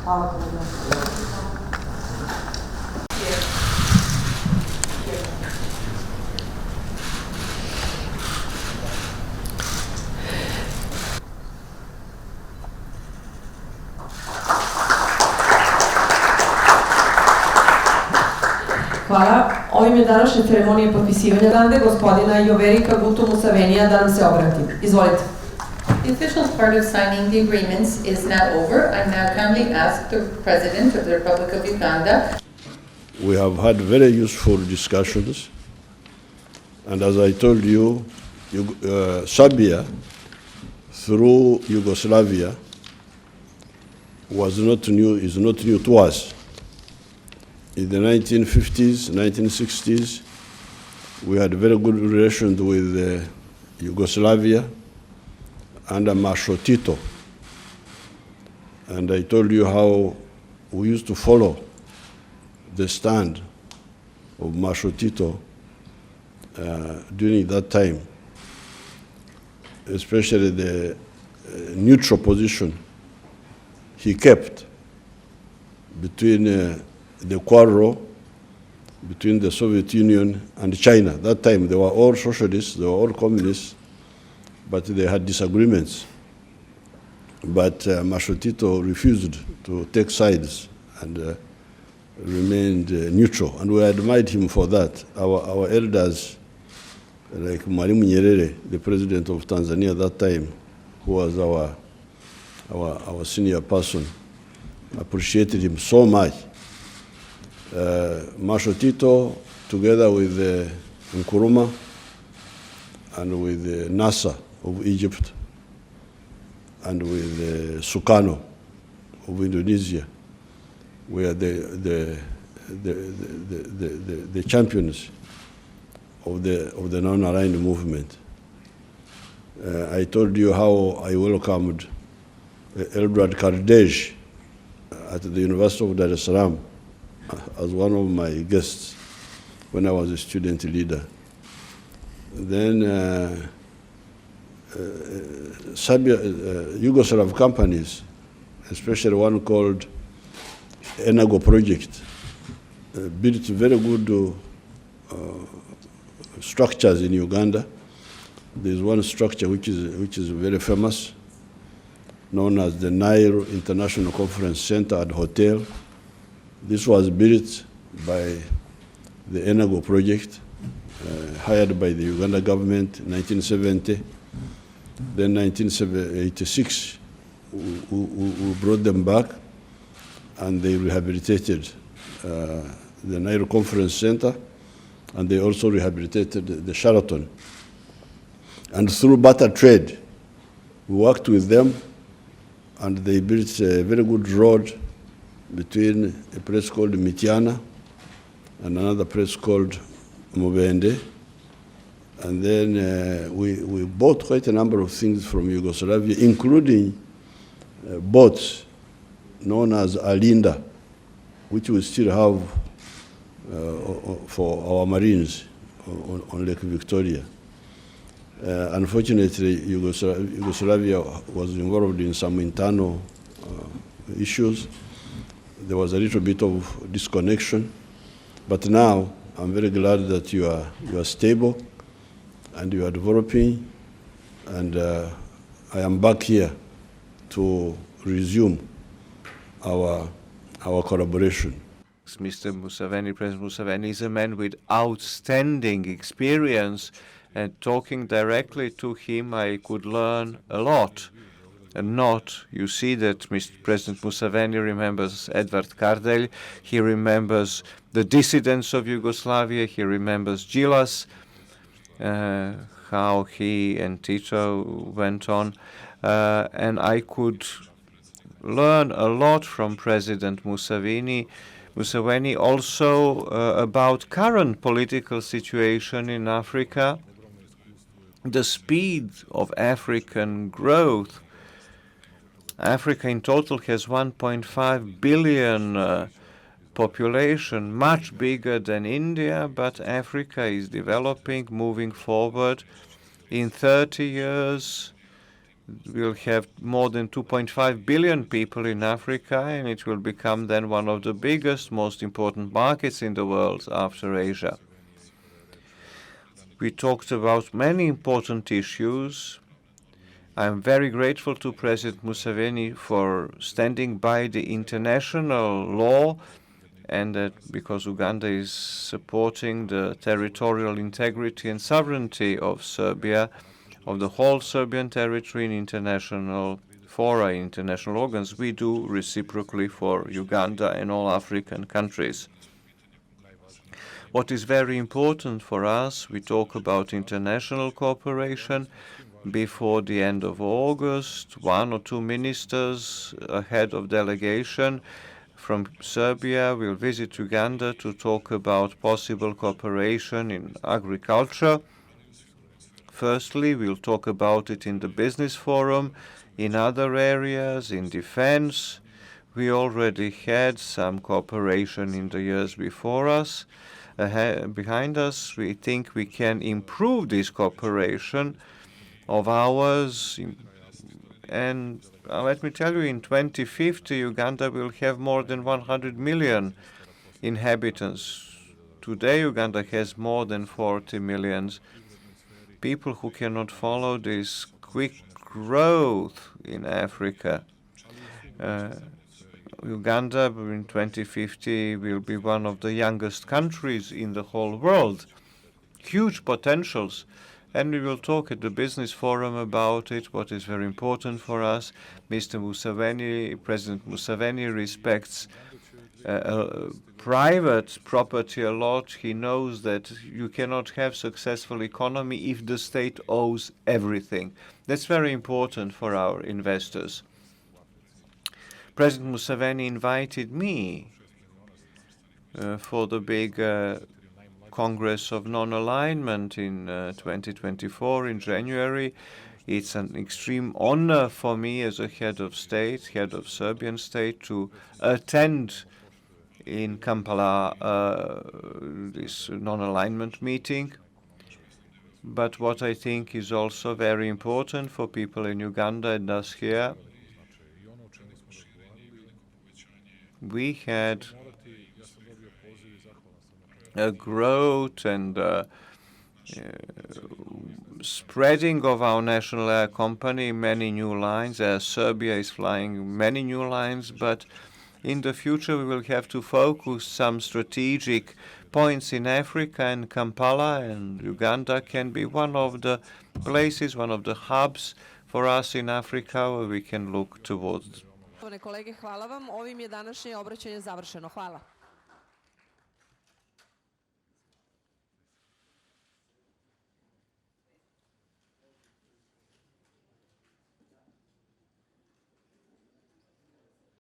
Hvala puno. Hvala. Ovim je otvaranju današnje ceremonije potpisivanja Ugande gospodina Yoweri Kagutu Musevenija da nam se obrati. Izvolite. The official part of signing the agreements is now over. I now kindly ask the President of the Republic of Uganda. We have had very useful discussions, and as I told you, Serbia, through Yugoslavia, is not new to us. In the 1950s, 1960s, we had very good relations with Yugoslavia under Marshal Tito. And I told you how we used to follow the stand of Marshal Tito during that time, especially the neutral position he kept between the quarrel between the Soviet Union and China. That time they were all socialists, they were all communists, but they had disagreements. But Marshal Tito refused to take sides and remained neutral, and we admired him for that. Our elders, like Mwalimu Nyerere, the president of Tanzania at that time, who was our senior person, appreciated him so much. Marshal Tito, together with Nkrumah and with Nasser of Egypt and with Sukarno of Indonesia, were the champions of the non-aligned movement. I told you how I welcomed Eldred Kardej at the University of Dar es Salaam as one of my guests when I was a student leader. Then Serbia, Yugoslav companies, especially one called Enago Project, built very good structures in Uganda. There's one structure which is very famous, known as the Nile International Conference Center and Hotel. This was built by the Enago Project, hired by the Uganda government in 1970. Then 1986, we brought them back, and they rehabilitated the Nile Conference Center, and they also rehabilitated the Sheraton. And through barter trade, we worked with them, and they built a very good road between a place called Mitiana and another place called Mubende. And then we bought quite a number of things from Yugoslavia, including boats known as Alinda, which we still have for our Marines on Lake Victoria. Unfortunately, Yugoslavia was involved in some internal issues. There was a little bit of disconnection, but now I'm very glad that you are stable and you are developing, and I am back here to resume our collaboration. Mr. Museveni, President Museveni, is a man with outstanding experience, and talking directly to him, I could learn a lot. And you see that Mr. President Museveni remembers Edvard Kardelj, he remembers the dissidents of Yugoslavia, he remembers Gilas, how he and Tito went on, and I could learn a lot from President Museveni also about current political situation in Africa, the speed of African growth. Africa in total has 1.5 billion population, much bigger than India, but Africa is developing, moving forward. In 30 years, we'll have more than 2.5 billion people in Africa, and it will become then one of the biggest, most important markets in the world after Asia. We talked about many important issues. I'm very grateful to President Museveni for standing by the international law and that because Uganda is supporting the territorial integrity and sovereignty of Serbia, of the whole Serbian territory in international fora, international organs, we do reciprocally for Uganda and all African countries. What is very important for us, we talk about international cooperation. Before the end of August, 1 or 2 ministers, a head of delegation from Serbia will visit Uganda to talk about possible cooperation in agriculture. Firstly, we'll talk about it in the business forum, in other areas, in defense. We already had some cooperation in the years before us. Behind us, we think we can improve this cooperation of ours. And let me tell you, in 2050, Uganda will have more than 100 million inhabitants. Today, Uganda has more than 40 million. People who cannot follow this quick growth in Africa. Uganda in 2050 will be one of the youngest countries in the whole world. Huge potentials. And we will talk at the business forum about it, what is very important for us. Mr. Museveni, President Museveni respects private property a lot. He knows that you cannot have successful economy if the state owes everything. That's very important for our investors. President Museveni invited me for the big Congress of Non-Alignment in 2024 in January. It's an extreme honor for me as a head of state, head of Serbian state, to attend in Kampala this non-alignment meeting. But what I think is also very important for people in Uganda and us here, we had a growth and spreading of our national air company, many new lines. Serbia is flying many new lines, but in the future we will have to focus some strategic points in Africa, and Kampala and Uganda can be one of the places, one of the hubs for us in Africa where we can look towards. Kolege, hvala vam. Ovim je današnje obraćanje završeno. Hvala.